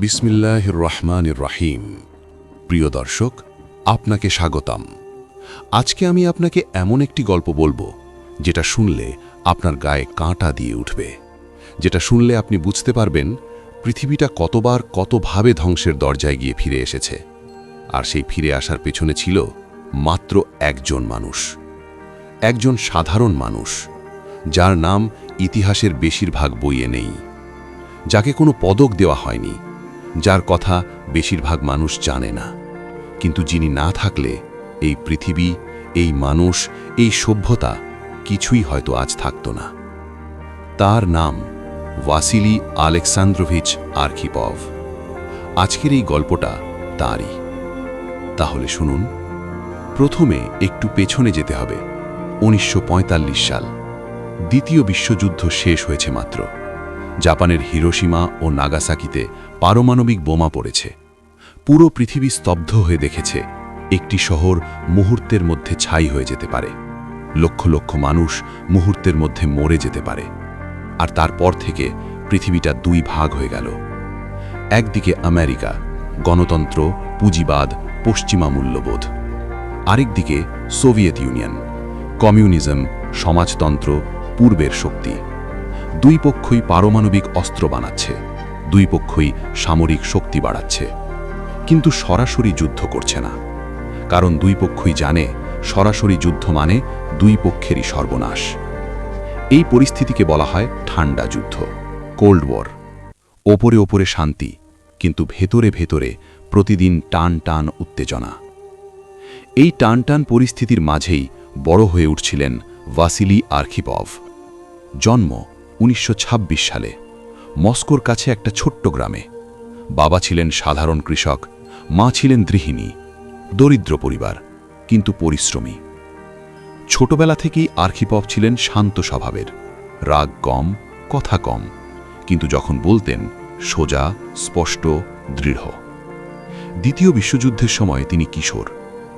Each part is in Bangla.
বিসমিল্লাহির রহমানির রহিম। প্রিয় দর্শক, আপনাকে স্বাগতম। আজকে আমি আপনাকে এমন একটি গল্প বলবো যেটা শুনলে আপনার গায়ে কাঁটা দিয়ে উঠবে, যেটা শুনলে আপনি বুঝতে পারবেন পৃথিবীটা কতবার কতভাবে ধ্বংসের দরজায় গিয়ে ফিরে এসেছে। আর সেই ফিরে আসার পেছনে ছিল মাত্র একজন মানুষ, একজন সাধারণ মানুষ, যার নাম ইতিহাসের বেশিরভাগ বইয়ে নেই, যাকে কোনো পদক দেওয়া হয়নি, যার কথা বেশিরভাগ মানুষ জানে না, কিন্তু যিনি না থাকলে এই পৃথিবী, এই মানুষ, এই সভ্যতা কিছুই হয়তো আজ থাকত না। তার নাম ভাসিলি আলেকসান্দ্রোভিচ আর্খিপভ। আজকের এই গল্পটা তারই। তাহলে শুনুন। প্রথমে একটু পেছনে যেতে হবে। 1945 সাল। দ্বিতীয় বিশ্বযুদ্ধ শেষ হয়েছে মাত্র। জাপানের হিরোশিমা ও নাগাসাকিতে পারমাণবিক বোমা পড়েছে। পুরো পৃথিবী স্তব্ধ হয়ে দেখেছে একটি শহর মুহূর্তের মধ্যে ছাই হয়ে যেতে পারে, লক্ষ লক্ষ মানুষ মুহূর্তের মধ্যে মরে যেতে পারে। আর তারপর থেকে পৃথিবীটা দুই ভাগ হয়ে গেল। একদিকে আমেরিকা, গণতন্ত্র, পুঁজিবাদ, পশ্চিমা মূল্যবোধ। আরেকদিকে সোভিয়েত ইউনিয়ন, কমিউনিজম, সমাজতন্ত্র, পূর্বের শক্তি। দুই পক্ষই পারমাণবিক অস্ত্র বানাচ্ছে, দুই পক্ষই সামরিক শক্তি বাড়াচ্ছে, কিন্তু সরাসরি যুদ্ধ করছে না। কারণ দুই পক্ষই জানে সরাসরি যুদ্ধ মানে দুই পক্ষেরই সর্বনাশ। এই পরিস্থিতিকে বলা হয় ঠান্ডা যুদ্ধ, কোল্ড ওয়ার। ওপরে ওপরে শান্তি, কিন্তু ভেতরে ভেতরে প্রতিদিন টান টান উত্তেজনা। এই টান টান পরিস্থিতির মাঝেই বড় হয়ে উঠছিলেন ভাসিলি আর্খিপভ। জন্ম 1926 সালে মস্কোর কাছে একটা ছোট্ট গ্রামে। বাবা ছিলেন সাধারণ কৃষক, মা ছিলেন গৃহিণী। দরিদ্র পরিবার, কিন্তু পরিশ্রমী। ছোটবেলা থেকেই আর্খিপভ ছিলেন শান্ত স্বভাবের, রাগ কম, কথা কম, কিন্তু যখন বলতেন সোজা, স্পষ্ট, দৃঢ়। দ্বিতীয় বিশ্বযুদ্ধের সময় তিনি কিশোর।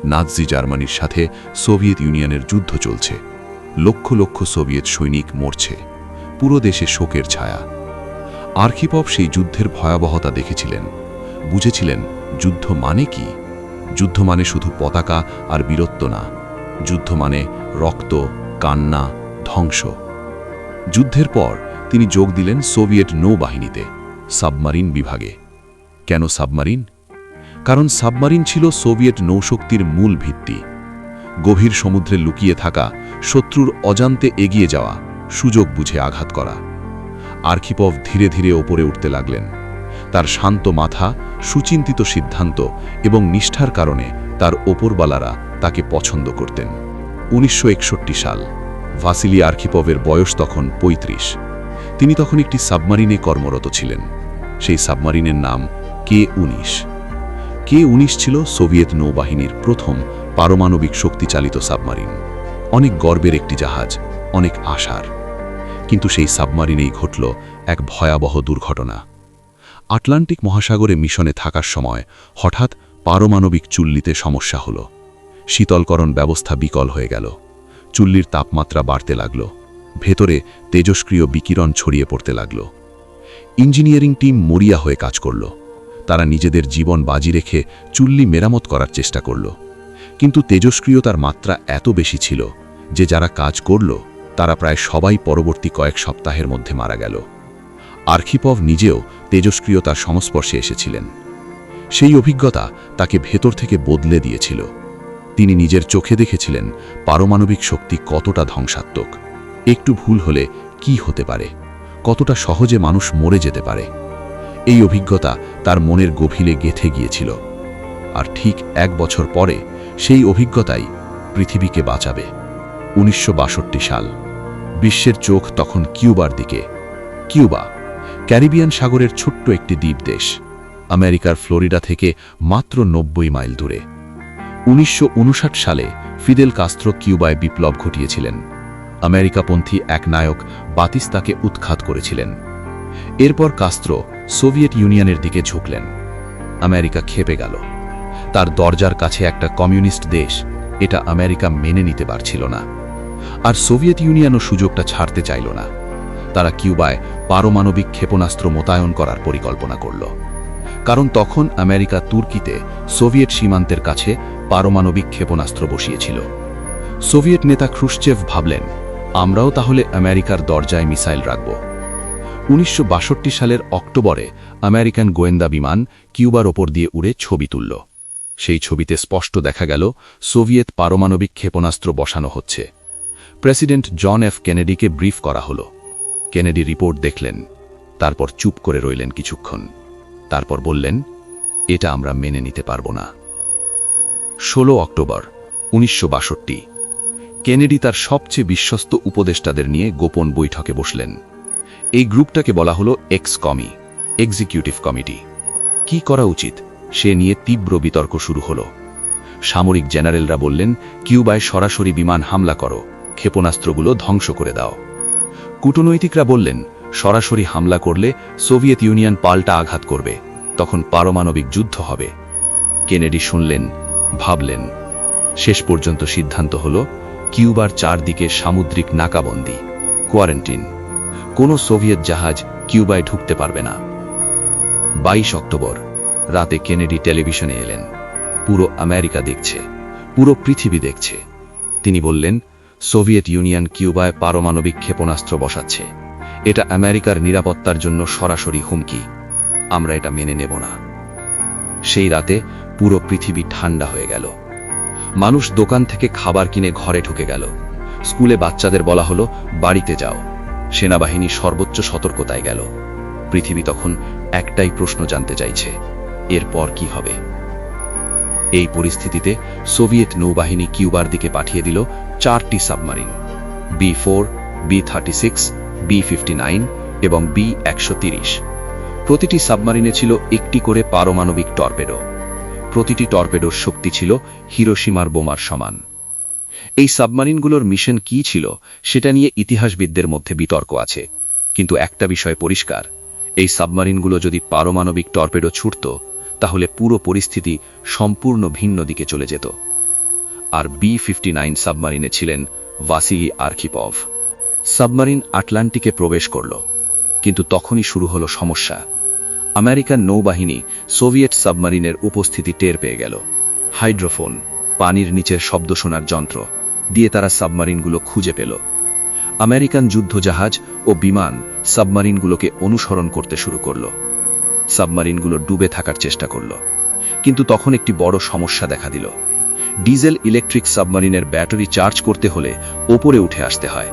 নাৎজি জার্মানির সাথে সোভিয়েত ইউনিয়নের যুদ্ধ চলছে। লক্ষ লক্ষ সোভিয়েত সৈনিক মরছে, পুরো দেশে শোকের ছায়া। আর্খিপভ সেই যুদ্ধের ভয়াবহতা দেখেছিলেন, বুঝেছিলেন যুদ্ধ মানে কি। যুদ্ধ মানে শুধু পতাকা আর বীরত্ব না, যুদ্ধ মানে রক্ত, কান্না, ধ্বংস। যুদ্ধের পর তিনি যোগ দিলেন সোভিয়েত নৌবাহিনীতে, সাবমারিন বিভাগে। কেন সাবমারিন? কারণ সাবমারিন ছিল সোভিয়েত নৌশক্তির মূল ভিত্তি। গভীর সমুদ্রে লুকিয়ে থাকা শত্রুর অজান্তে এগিয়ে যাওয়া, সুযোগ বুঝে আঘাত করা। আর্খিপভ ধীরে ধীরে ওপরে উঠতে লাগলেন। তার শান্ত মাথা, সুচিন্তিত সিদ্ধান্ত এবং নিষ্ঠার কারণে তার ওপরবালারা তাকে পছন্দ করতেন। 1961 সাল। ভাসিলি আর্খিপভের বয়স তখন 35। তিনি তখন একটি সাবমারিনে কর্মরত ছিলেন। সেই সাবমারিনের নাম K-19। K-19 ছিল সোভিয়েত নৌবাহিনীর প্রথম পারমাণবিক শক্তিচালিত সাবমারিন। অনেক গর্বের একটি জাহাজ, অনেক আশার। কিন্তু সেই সাবমারিনেই ঘটল এক ভয়াবহ দুর্ঘটনা। আটলান্টিক মহাসাগরে মিশনে থাকার সময় হঠাৎ পারমাণবিক চুল্লিতে সমস্যা হলো। শীতলকরণ ব্যবস্থা বিকল হয়ে গেল। চুল্লির তাপমাত্রা বাড়তে লাগল। ভেতরে তেজস্ক্রিয় বিকিরণ ছড়িয়ে পড়তে লাগল। ইঞ্জিনিয়ারিং টিম মরিয়া হয়ে কাজ করল। তারা নিজেদের জীবন বাজি রেখে চুল্লি মেরামত করার চেষ্টা করল, কিন্তু তেজস্ক্রিয়তার মাত্রা এত বেশি ছিল যে যারা কাজ করল তারা প্রায় সবাই পরবর্তী কয়েক সপ্তাহের মধ্যে মারা গেল। আর্খিপভ নিজেও তেজস্ক্রিয়তার সংস্পর্শে এসেছিলেন। সেই অভিজ্ঞতা তাকে ভেতর থেকে বদলে দিয়েছিল। তিনি নিজের চোখে দেখেছিলেন পারমাণবিক শক্তি কতটা ধ্বংসাত্মক। একটু ভুল হলে কি হতে পারে, কতটা সহজে মানুষ মরে যেতে পারে। এই অভিজ্ঞতা তার মনের গভীরে গেঁথে গিয়েছিল। আর ঠিক 1 বছর পরে সেই অভিজ্ঞতাই পৃথিবীকে বাঁচাবে। 1962 সাল। বিশ্বের চোখ তখন কিউবার দিকে। কিউবা ক্যারিবিয়ান সাগরের ছোট্ট একটি দ্বীপ দেশ, আমেরিকার ফ্লোরিডা থেকে মাত্র 90 মাইল দূরে। 1959 সালে ফিদেল কাস্ত্রো কিউবায় বিপ্লব ঘটিয়েছিলেন। আমেরিকাপন্থী এক নায়ক বাতিস্তাকে উৎখাত করেছিলেন। এরপর কাস্ত্রো সোভিয়েত ইউনিয়নের দিকে ঝুঁকলেন। আমেরিকা ক্ষেপে গেল। তার দরজার কাছে একটা কমিউনিস্ট দেশ, এটা আমেরিকা মেনে নিতে পারছিল না। আর সোভিয়েত ইউনিয়নও সুযোগটা ছাড়তে চাইল না। তারা কিউবায় পারমাণবিক ক্ষেপণাস্ত্র মোতায়েন করার পরিকল্পনা করল। কারণ তখন আমেরিকা তুর্কিতে সোভিয়েত সীমান্তের কাছে পারমাণবিক ক্ষেপণাস্ত্র বসিয়েছিল। সোভিয়েত নেতা ক্রুশ্চেভ ভাবলেন, আমরাও তাহলে আমেরিকার দরজায় মিসাইল রাখব। 1962 সালের অক্টোবরে আমেরিকান গোয়েন্দা বিমান কিউবার ওপর দিয়ে উড়ে ছবি তুলল। সেই ছবিতে স্পষ্ট দেখা গেল সোভিয়েত পারমাণবিক ক্ষেপণাস্ত্র বসানো হচ্ছে। প্রেসিডেন্ট জন এফ কেনেডিকে ব্রিফ করা হলো। কেনেডি রিপোর্ট দেখলেন, তারপর চুপ করে রইলেন কিছুক্ষণ। তারপর বললেন, এটা আমরা মেনে নিতে পারব না। 16 অক্টোবর 1962 কেনেডি তার সবচেয়ে বিশ্বস্ত উপদেষ্টাদের নিয়ে গোপন বৈঠকে বসলেন। এই গ্রুপটাকে বলা হলো এক্সকমি, এক্সিকিউটিভ কমিটি। কি করা উচিত সে নিয়ে তীব্র বিতর্ক শুরু হলো। সামরিক জেনারেলরা বললেন, কিউবায় সরাসরি বিমান হামলা করো, ক্ষেপণাস্ত্রগুলো ধ্বংস করে দাও। কূটনৈতিকরা বললেন, সরাসরি হামলা করলে সোভিয়েত ইউনিয়ন পাল্টা আঘাত করবে, তখন পারমাণবিক যুদ্ধ হবে। কেনেডি শুনলেন, ভাবলেন। শেষ পর্যন্ত সিদ্ধান্ত হল কিউবার চারদিকে সামুদ্রিক নাকাবন্দি, কোয়ারেন্টিন। কোনো সোভিয়েত জাহাজ কিউবায় ঢুকতে পারবে না। 22 অক্টোবর রাতে কেনেডি টেলিভিশনে এলেন। পুরো আমেরিকা দেখছে, পুরো পৃথিবী দেখছে। তিনি বললেন, সোভিয়েত ইউনিয়ন কিউবায় পারমাণবিক ক্ষেপণাস্ত্র বসাচ্ছে। এটা আমেরিকার নিরাপত্তার জন্য সরাসরি হুমকি। আমরা এটা মেনে নেব না। সেই রাতে পুরো পৃথিবী ঠান্ডা হয়ে গেল। মানুষ দোকান থেকে খাবার কিনে ঘরে ঢুকে গেল। স্কুলে বাচ্চাদের বলা হলো, বাড়িতে যাও। সেনাবাহিনী সর্বোচ্চ সতর্কতায় গেল। পৃথিবী তখন একটাই প্রশ্ন জানতে চাইছে, এরপর কি হবে? এই পরিস্থিতিতে সোভিয়েত নৌবাহিনী কিউবার দিকে পাঠিয়ে দিল 4টি সাবমারিন, B4, B36, B59 এবং B130। প্রতিটি সাবমারিনে ছিল একটি করে পারমাণবিক টর্পেডো। প্রতিটি টর্পেডোর শক্তি ছিল হিরোশিমার বোমার সমান। এই সাবমারিনগুলোর মিশন কি ছিল সেটা নিয়ে ইতিহাসবিদদের মধ্যে বিতর্ক আছে, কিন্তু একটা বিষয় পরিষ্কার, এই সাবমারিনগুলো যদি পারমাণবিক টর্পেডো ছুটত তাহলে পুরো পরিস্থিতি সম্পূর্ণ ভিন্ন দিকে চলে যেত। আর B59 সাবমারিনে ছিলেন ভাসিলি আর্খিপভ। সাবমারিন আটলান্টিকে প্রবেশ করল, কিন্তু তখনই শুরু হলো সমস্যা। আমেরিকান নৌবাহিনী সোভিয়েত সাবমারিনের উপস্থিতি টের পেয়ে গেল। হাইড্রোফোন, পানির নিচের শব্দ শোনার যন্ত্র দিয়ে তারা সাবমারিনগুলো খুঁজে পেল। আমেরিকান যুদ্ধজাহাজ ও বিমান সাবমারিনগুলোকে অনুসরণ করতে শুরু করল। সাবমারিনগুলো ডুবে থাকার চেষ্টা করল, কিন্তু তখন একটি বড় সমস্যা দেখা দিল। ডিজেল ইলেকট্রিক সাবমারিনের ব্যাটারি চার্জ করতে হলে ওপরে উঠে আসতে হয়,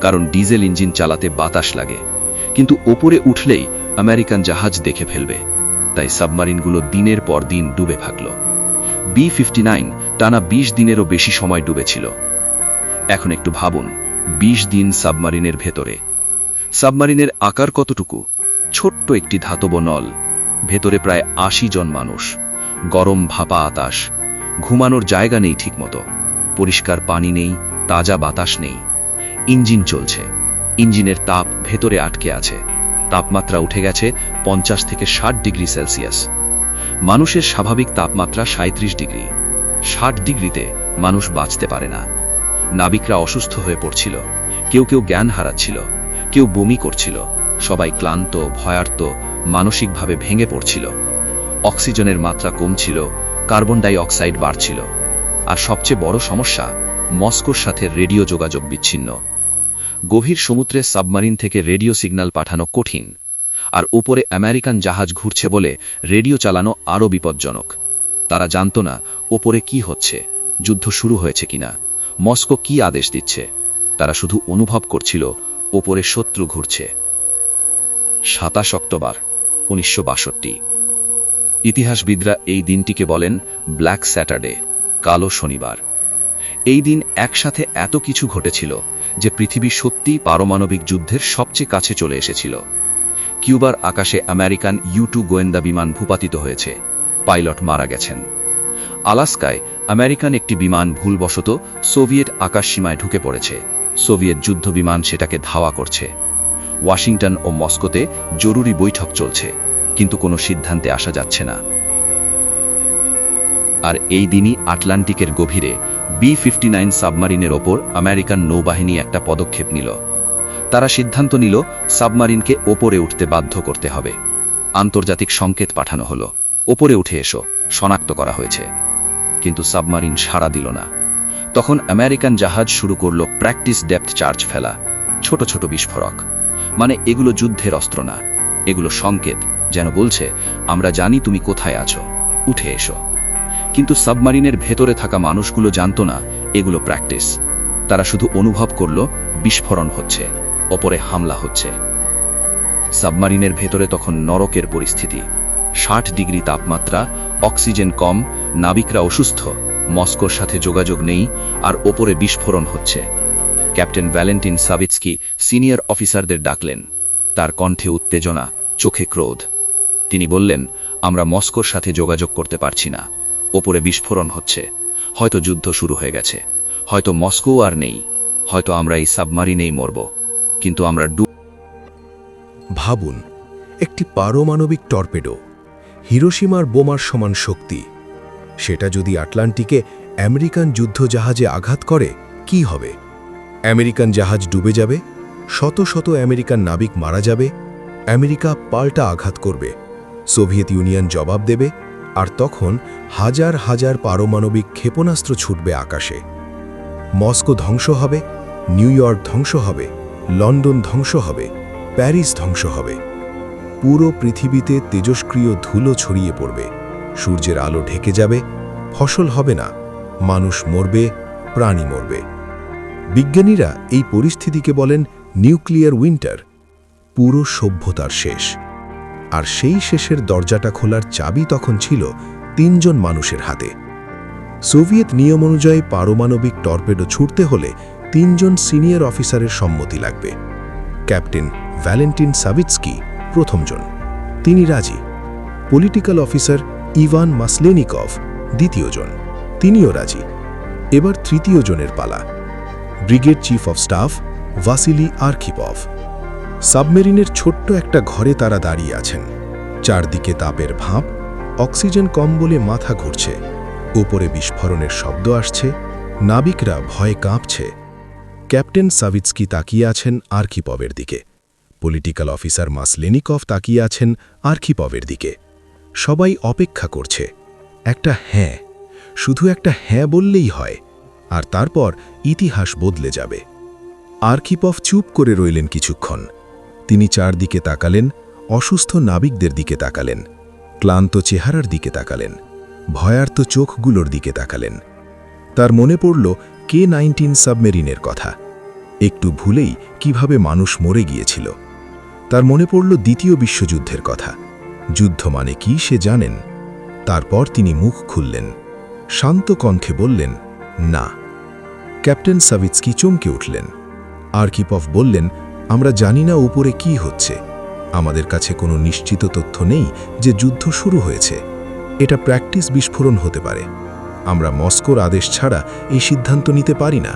কারণ ডিজেল ইঞ্জিন চালাতে বাতাস লাগে। কিন্তু ওপরে উঠলেই আমেরিকান জাহাজ দেখে ফেলবে, তাই সাবমারিনগুলো দিনের পর দিন ডুবে থাকল। B59 টানা 20 দিনেরও বেশি সময় ডুবেছিল। এখন একটু ভাবুন, 20 দিন সাবমারিনের ভেতরে। সাবমারিনের আকার কতটুকু? ছোট্ট একটি ধাতব নল, ভেতরে প্রায় 80 জন মানুষ, গরম ভাপা আতাস, ঘুমানোর জায়গা নেই ঠিকমতো, পরিষ্কার পানি নেই, তাজা বাতাস নেই। ইঞ্জিন চলছে, ইঞ্জিনের তাপ ভেতরে আটকে আছে, তাপমাত্রা উঠে গেছে 50 থেকে 60 ডিগ্রি সেলসিয়াস। মানুষের স্বাভাবিক তাপমাত্রা 37 ডিগ্রি। 60 ডিগ্রিতে মানুষ বাঁচতে পারে না। নাবিকরা অসুস্থ হয়ে পড়ছিল, কেউ কেউ জ্ঞান হারাচ্ছিল, কেউ বমি করছিল, সবাই ক্লান্ত, ভয়ার্ত, মানসিকভাবে ভেঙে পড়ছিল। অক্সিজেনের মাত্রা কমছিল, কার্বন ডাই অক্সাইড বাড়ছিল। আর সবচেয়ে বড় সমস্যা, মস্কোর সাথে রেডিও যোগাযোগ বিচ্ছিন্ন। গভীর সমুদ্রে সাবমারিন থেকে রেডিও সিগন্যাল পাঠানো কঠিন, আর উপরে আমেরিকান জাহাজ ঘুরছে বলে রেডিও চালানো আরও বিপজ্জনক। তারা জানত না ওপরে কি হচ্ছে, যুদ্ধ শুরু হয়েছে কিনা, মস্কো কি আদেশ দিচ্ছে। তারা শুধু অনুভব করছিল ওপরে শত্রু ঘুরছে। 27 অক্টোবর 1962 ইতিহাসবিদরা এই দিনটিকে বলেন ব্ল্যাক স্যাটারডে, কালো শনিবার। এই দিন একসাথে এত কিছু ঘটেছিল যে পৃথিবী সত্যিই পারমাণবিক যুদ্ধের সবচেয়ে কাছে চলে এসেছিল। কিউবার আকাশে আমেরিকান U-2 গোয়েন্দা বিমান ভূপাতিত হয়েছে, পাইলট মারা গেছেন। আলাস্কায় আমেরিকান একটি বিমান ভুলবশত সোভিয়েত আকাশসীমায় ঢুকে পড়েছে, সোভিয়েত যুদ্ধ বিমান সেটাকে ধাওয়া করছে। ওয়াশিংটন ও মস্কোতে জরুরি বৈঠক চলছে, কিন্তু কোনো সিদ্ধান্তে আসা যাচ্ছে না। আর এই দিনই আটলান্টিকের গভীরে B59 সাবমারিনের ওপর আমেরিকান নৌবাহিনী একটা পদক্ষেপ নিল। তারা সিদ্ধান্ত নিল সাবমারিনকে ওপরে উঠতে বাধ্য করতে হবে। আন্তর্জাতিক সংকেত পাঠানো হলো, ওপরে উঠে এসো, শনাক্ত করা হয়েছে। কিন্তু সাবমারিন সাড়া দিল না। তখন আমেরিকান জাহাজ শুরু করলো প্র্যাকটিস ডেপথ চার্জ ফেলা, ছোট ছোট বিস্ফোরক। মানে এগুলো যুদ্ধের অস্ত্র না, এগুলো সংকেত, যেন বলছে আমরা জানি তুমি কোথায় আছো, উঠে এসো। কিন্তু সাবমারিনের ভেতরে থাকা মানুষগুলো জানতো না এগুলো প্র্যাকটিস। তারা শুধু অনুভব করলো বিস্ফোরণ হচ্ছে, ওপরে হামলা হচ্ছে। সাবমারিনের ভেতরে তখন নরকের পরিস্থিতি। 60 ডিগ্রি তাপমাত্রা, অক্সিজেন কম, নাবিকরা অসুস্থ, মস্কোর সাথে যোগাযোগ নেই, আর ওপরে বিস্ফোরণ হচ্ছে। ক্যাপ্টেন ভ্যালেন্টিন সাভিৎস্কি সিনিয়র অফিসারদের ডাকলেন। তার কণ্ঠে উত্তেজনা, চোখে ক্রোধ। তিনি বললেন, আমরা মস্কোর সাথে যোগাযোগ করতে পারছি না, ওপরে বিস্ফোরণ হচ্ছে। হয়তো যুদ্ধ শুরু হয়ে গেছে, হয়তো মস্কো আর নেই, হয়তো আমরা এই সাবমারিনেই মরব, কিন্তু আমরা ভাবুন, একটি পারমাণবিক টর্পেডো, হিরোশিমার বোমার সমান শক্তি, সেটা যদি আটলান্টিকে আমেরিকান যুদ্ধজাহাজে আঘাত করে কি হবে? আমেরিকান জাহাজ ডুবে যাবে, শত শত আমেরিকান নাবিক মারা যাবে, আমেরিকা পাল্টা আঘাত করবে, সোভিয়েত ইউনিয়ন জবাব দেবে, আর তখন হাজার হাজার পারমাণবিক ক্ষেপণাস্ত্র ছুটবে আকাশে। মস্কো ধ্বংস হবে, নিউ ইয়র্ক ধ্বংস হবে, লন্ডন ধ্বংস হবে, প্যারিস ধ্বংস হবে। পুরো পৃথিবীতে তেজস্ক্রিয় ধুলো ছড়িয়ে পড়বে, সূর্যের আলো ঢেকে যাবে, ফসল হবে না, মানুষ মরবে, প্রাণী মরবে। বিজ্ঞানীরা এই পরিস্থিতিকে বলেন নিউক্লিয়ার উইন্টার, পুরো সভ্যতার শেষ। আর সেই শেষের দরজাটা খোলার চাবি তখন ছিল 3 জন মানুষের হাতে। সোভিয়েত নিয়ম অনুযায়ী পারমাণবিক টর্পেডো ছুটতে হলে 3 জন সিনিয়র অফিসারের সম্মতি লাগবে। ক্যাপ্টেন ভ্যালেন্টিন সাভিৎস্কি প্রথম জন, তিনি রাজি। পলিটিক্যাল অফিসার ইভান মাসলেনিকভ দ্বিতীয় জন, তিনিও রাজি। এবার তৃতীয় জনের পালা, brigade chief of staff Vasily আর্খিপভ। সাবমেরিনের ছোট্ট একটা ঘরে তারা দাঁড়িয়ে আছেন। চারদিকে তাপের ভাঁপ, অক্সিজেন কম বলে মাথা ঘুরছে, উপরে বিস্ফোরণের শব্দ আসছে, নাবিকরা ভয়ে কাঁপছে। ক্যাপ্টেন সাভিৎস্কি তাকিয়ে আছেন আর্খিপভের দিকে, পলিটিক্যাল অফিসার মাসলেনিকভ তাকিয়ে আছেন আর্খিপভের দিকে। সবাই অপেক্ষা করছে একটা হ্যাঁ, শুধু একটা হ্যাঁ বললেই হয়, আর তারপর ইতিহাস বদলে যাবে। আর্খিপভ চুপ করে রইলেন কিছুক্ষণ। তিনি চারদিকে তাকালেন, অসুস্থ নাবিকদের দিকে তাকালেন, ক্লান্ত চেহারার দিকে তাকালেন, ভয়ার্ত চোখগুলোর দিকে তাকালেন। তার মনে পড়ল K-19 সাবমেরিনের কথা, একটু ভুলেই কিভাবে মানুষ মরে গিয়েছিল। তার মনে পড়ল দ্বিতীয় বিশ্বযুদ্ধের কথা, যুদ্ধ মানে কি সে জানেন। তারপর তিনি মুখ খুললেন, শান্ত কণ্ঠে বললেন, না। ক্যাপ্টেন সাভিৎস্কি চমকে উঠলেন। আর্খিপভ বললেন, আমরা জানি না উপরে কি হচ্ছে, আমাদের কাছে কোনো নিশ্চিত তথ্য নেই যে যুদ্ধ শুরু হয়েছে, এটা প্র্যাকটিস বিস্ফোরণ হতে পারে। আমরা মস্কোর আদেশ ছাড়া এই সিদ্ধান্ত নিতে পারি না,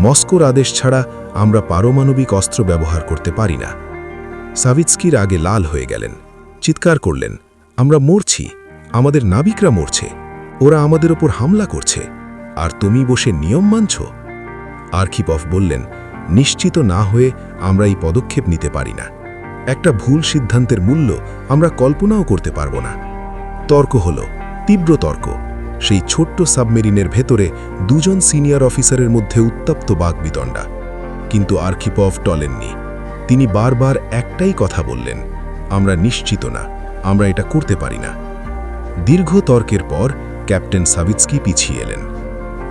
মস্কোর আদেশ ছাড়া আমরা পারমাণবিক অস্ত্র ব্যবহার করতে পারি না। সাভিৎস্কির আগে লাল হয়ে গেলেন, চিৎকার করলেন, আমরা মরছি, আমাদের নাবিকরা মরছে, ওরা আমাদের ওপর হামলা করছে, আর তুমি বসে নিয়ম মানছ? আর্খিপভ বললেন, নিশ্চিত না হয়ে আমরা এই পদক্ষেপ নিতে পারি না। একটা ভুল সিদ্ধান্তের মূল্য আমরা কল্পনাও করতে পারব না। তর্ক হলো, তীব্র তর্ক। সেই ছোট্ট সাবমেরিনের ভেতরে 2 জন সিনিয়র অফিসারের মধ্যে উত্তপ্ত বাকবিতণ্ডা। কিন্তু আর্খিপভ টলেননি। তিনি বারবার একটাই কথা বললেন, আমরা নিশ্চিত না, আমরা এটা করতে পারি না। দীর্ঘ তর্কের পর ক্যাপ্টেন সাভিৎস্কি পিছিয়ে এলেন।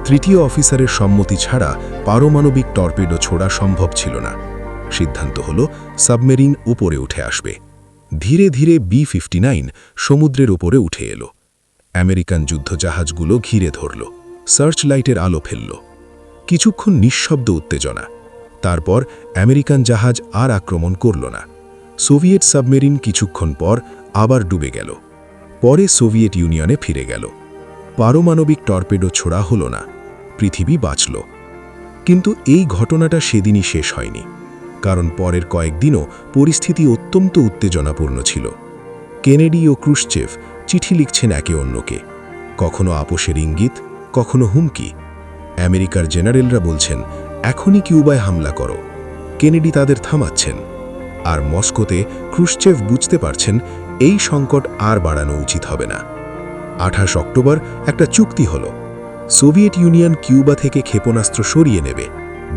তৃতীয় অফিসারের সম্মতি ছাড়া পারমাণবিক টর্পেডো ছোড়া সম্ভব ছিল না। সিদ্ধান্ত হল সাবমেরিন উপরে উঠে আসবে। ধীরে ধীরে B-59 সমুদ্রের উপরে উঠে এলো। আমেরিকান যুদ্ধজাহাজগুলো ঘিরে ধরল, সার্চ লাইটের আলো ফেলল। কিছুক্ষণ নিঃশব্দ উত্তেজনা। তারপর আমেরিকান জাহাজ আর আক্রমণ করল না। সোভিয়েত সাবমেরিন কিছুক্ষণ পর আবার ডুবে গেল। পরে সোভিয়েত ইউনিয়নে ফিরে গেল। পারমাণবিক টর্পেডো ছোড়া হলো না, পৃথিবী বাঁচল। কিন্তু এই ঘটনাটা সেদিনই শেষ হয়নি, কারণ পরের কয়েকদিনও পরিস্থিতি অত্যন্ত উত্তেজনাপূর্ণ ছিল। কেনেডি ও ক্রুশ্চেভ চিঠি লিখছেন একে অন্যকে, কখনো আপোষের ইঙ্গিত, কখনো হুমকি। আমেরিকার জেনারেলরা বলছেন, এখনই কিউবায় হামলা করো। কেনেডি তাদের থামাচ্ছেন। আর মস্কোতে ক্রুশ্চেভ বুঝতে পারছেন এই সংকট আর বাড়ানো উচিত হবে না। 28 অক্টোবর একটা চুক্তি হল। সোভিয়েত ইউনিয়ন কিউবা থেকে ক্ষেপণাস্ত্র সরিয়ে নেবে,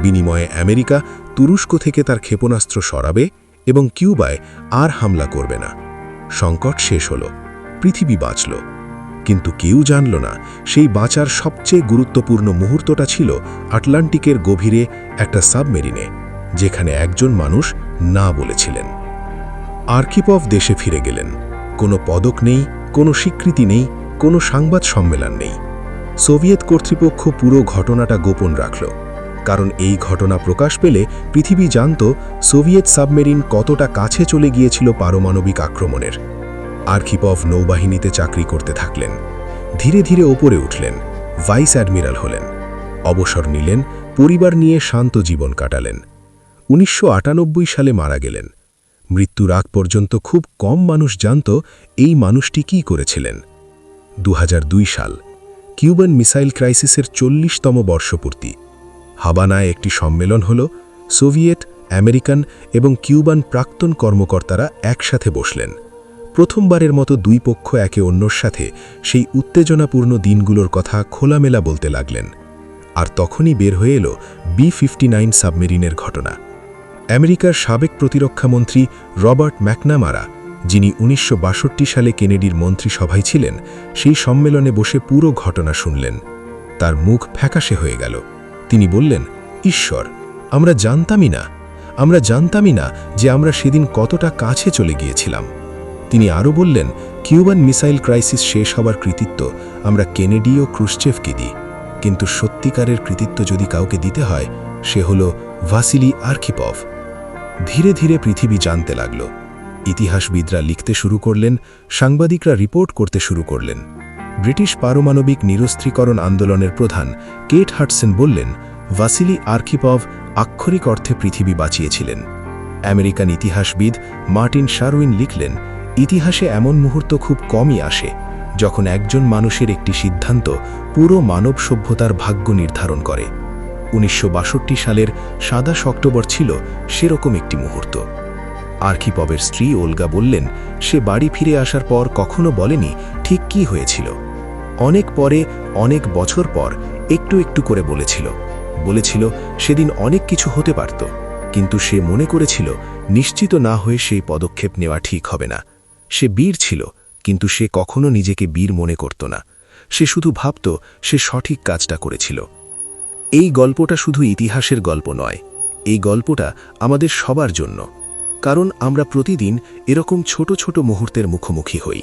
বিনিময়ে আমেরিকা তুরস্ক থেকে তার ক্ষেপণাস্ত্র সরাবে এবং কিউবায় আর হামলা করবে না। সংকট শেষ হল, পৃথিবী বাঁচল। কিন্তু কেউ জানল না সেই বাঁচার সবচেয়ে গুরুত্বপূর্ণ মুহূর্তটা ছিল আটলান্টিকের গভীরে একটা সাবমেরিনে, যেখানে একজন মানুষ না বলেছিলেন। আর্কিপভ দেশে ফিরে গেলেন। কোনো পদক নেই, কোনো স্বীকৃতি নেই, কোনো সংবাদ সম্মেলন নেই। সোভিয়েত কর্তৃপক্ষ পুরো ঘটনাটা গোপন রাখল, কারণ এই ঘটনা প্রকাশ পেলে পৃথিবী জানত সোভিয়েত সাবমেরিন কতটা কাছে চলে গিয়েছিল পারমাণবিক আক্রমণের। আর্কিপভ নৌবাহিনীতে চাকরি করতে থাকলেন। ধীরে ধীরে ওপরে উঠলেন, ভাইস অ্যাডমিরাল হলেন, অবসর নিলেন, পরিবার নিয়ে শান্ত জীবন কাটালেন। 1998 সালে মারা গেলেন। মৃত্যুর আগ পর্যন্ত খুব কম মানুষ জানত এই মানুষটি কী করেছিলেন। 2002 সাল, কিউবান মিসাইল ক্রাইসিসের 40তম বর্ষপূর্তি। হাবানায় একটি সম্মেলন হল। সোভিয়েত, আমেরিকান এবং কিউবান প্রাক্তন কর্মকর্তারা একসাথে বসলেন। প্রথমবারের মতো দুই পক্ষ একে অন্যর সাথে সেই উত্তেজনাপূর্ণ দিনগুলোর কথা খোলামেলা বলতে লাগলেন। আর তখনই বের হয়ে এলো B-59 সাবমেরিনের ঘটনা। আমেরিকার সাবেক প্রতিরক্ষামন্ত্রী রবার্ট ম্যাকনামারা, যিনি 1962 সালে কেনেডির মন্ত্রিসভায় ছিলেন, সেই সম্মেলনে বসে পুরো ঘটনা শুনলেন। তার মুখ ফ্যাকাশে হয়ে গেল। তিনি বললেন, ঈশ্বর, আমরা জানতামই না যে আমরা সেদিন কতটা কাছে চলে গিয়েছিলাম। তিনি আরও বললেন, কিউবান মিসাইল ক্রাইসিস শেষ হবার কৃতিত্ব আমরা কেনেডি ও ক্রুশ্চেভকে দিই, কিন্তু সত্যিকারের কৃতিত্ব যদি কাউকে দিতে হয়, সে হল ভাসিলি আর্কিপভ। ধীরে ধীরে পৃথিবী জানতে লাগল। ইতিহাসবিদরা লিখতে শুরু করলেন, সাংবাদিকরা রিপোর্ট করতে শুরু করলেন। ব্রিটিশ পারমাণবিক নিরস্ত্রীকরণ আন্দোলনের প্রধান কেট হাডসন বললেন, ভাসিলি আর্কিপভ আক্ষরিক অর্থে পৃথিবী বাঁচিয়েছিলেন। আমেরিকান ইতিহাসবিদ মার্টিন শারউইন লিখলেন, ইতিহাসে এমন মুহূর্ত খুব কমই আসে যখন একজন মানুষের একটি সিদ্ধান্ত পুরো মানব সভ্যতার ভাগ্য নির্ধারণ করে। 1962 সালের 27 অক্টোবর ছিল সেরকম একটি মুহূর্ত। আর্কিপভের স্ত্রী ওলগা বললেন, সে বাড়ি ফিরে আসার পর কখনো বলেনি ঠিক কি হয়েছিল। অনেক পরে, অনেক বছর পর একটু একটু করে বলেছিল সেদিন অনেক কিছু হতে পারত, কিন্তু সে মনে করেছিল নিশ্চিত না হয়ে সেই পদক্ষেপ নেওয়া ঠিক হবে না। সে বীর ছিল, কিন্তু সে কখনো নিজেকে বীর মনে করত না। সে শুধু ভাবত সে সঠিক কাজটা করেছিল। এই গল্পটা শুধু ইতিহাসের গল্প নয়, এই গল্পটা আমাদের সবার জন্য, কারণ আমরা প্রতিদিন এরকম ছোট ছোট মুহূর্তের মুখোমুখি হই,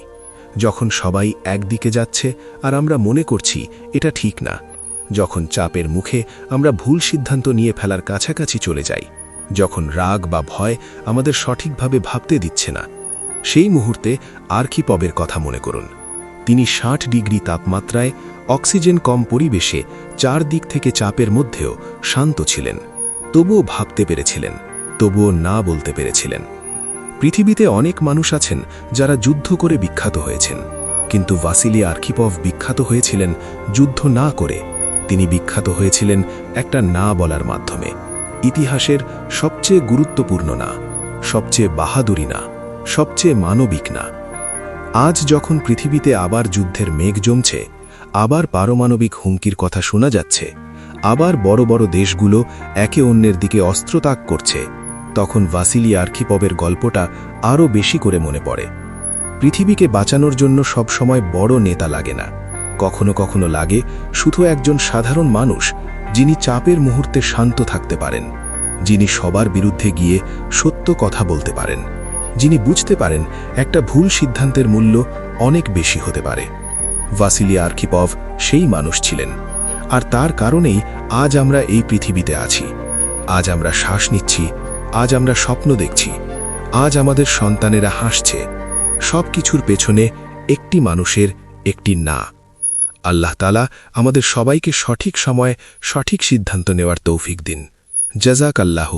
যখন সবাই একদিকে যাচ্ছে আর আমরা মনে করছি এটা ঠিক না, যখন চাপের মুখে আমরা ভুল সিদ্ধান্ত নিয়ে ফেলার কাছাকাছি চলে যাই, যখন রাগ বা ভয় আমাদের সঠিকভাবে ভাবতে দিচ্ছে না। সেই মুহূর্তে আর্কিপভের কথা মনে করুন। তিনি 60 ডিগ্রি তাপমাত্রায়, অক্সিজেন কম পরিবেশে, চারদিক থেকে চাপের মধ্যেও শান্ত ছিলেন, তবুও ভাবতে পেরেছিলেন, তবুও না বলতে পেরেছিলেন। পৃথিবীতে অনেক মানুষ আছেন যারা যুদ্ধ করে বিখ্যাত হয়েছেন, কিন্তু ভাসিলি আর্কিপভ বিখ্যাত হয়েছিলেন যুদ্ধ না করে। তিনি বিখ্যাত হয়েছিলেন একটা না বলার মাধ্যমে। ইতিহাসের সবচেয়ে গুরুত্বপূর্ণ না, সবচেয়ে বাহাদুরি না, সবচেয়ে মানবিক না। আজ যখন পৃথিবীতে আবার যুদ্ধের মেঘ জমছে, আবার পারমাণবিক হুমকির কথা শোনা যাচ্ছে, আবার বড় বড় দেশগুলো একে অন্যের দিকে অস্ত্র তাক করছে, তখন ভাসিলি আর্কিপভের গল্পটা আরও বেশি করে মনে পড়ে। পৃথিবীকে বাঁচানোর জন্য সব সময় বড় নেতা লাগে না, কখনো কখনো লাগে শুধু একজন সাধারণ মানুষ, যিনি চাপের মুহূর্তে শান্ত থাকতে পারেন, যিনি সবার বিরুদ্ধে গিয়ে সত্য কথা বলতে পারেন, যিনি বুঝতে পারেন একটা ভুল সিদ্ধান্তের মূল্য অনেক বেশি হতে পারে। ভাসিলি আর্কিপভ সেই মানুষ ছিলেন, আর তার কারণেই আজ আমরা এই পৃথিবীতে আছি। আজ আমরা শ্বাস নিচ্ছি, আজ আমরা স্বপ্ন দেখছি, আজ আমাদের সন্তানেরা হাসছে। সব কিছুর পেছনে একটি মানুষের একটি না। আল্লাহ তাআলা আমাদের সবাইকে সঠিক সময়ে সঠিক সিদ্ধান্ত নেওয়ার তৌফিক দিন। জাযাকাল্লাহু।